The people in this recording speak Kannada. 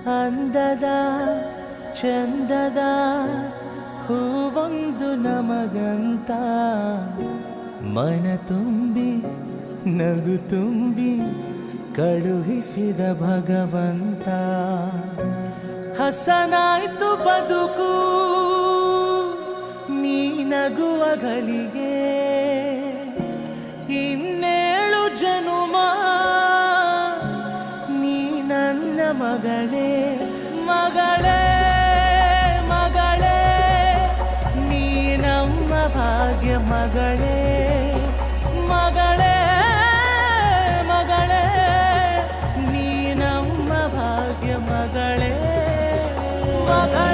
ಅಂದದ ಚಂದದ ಹೂವೊಂದು ನಮಗಂತ ಮನ ತುಂಬಿ ನಗು ತುಂಬಿ ಕಳುಹಿಸಿದ ಭಗವಂತ. ಹಸನಾಯ್ತು ಬದುಕು ನೀ ನಗುವ ಗಳಿಗೆ, ಇನ್ನೇಳು ಜನುಮ ನೀ ನನ್ನ ಮಗಳೇ ಮಗಳೇ ಮಗಳೇ, ನೀ ನಮ್ಮ ಭಾಗ್ಯ ಮಗಳೇ ಮಗಳೇ ಮಗಳೇ, ನೀ ನಮ್ಮ ಭಾಗ್ಯ ಮಗಳೇ ಮಗಳೇ.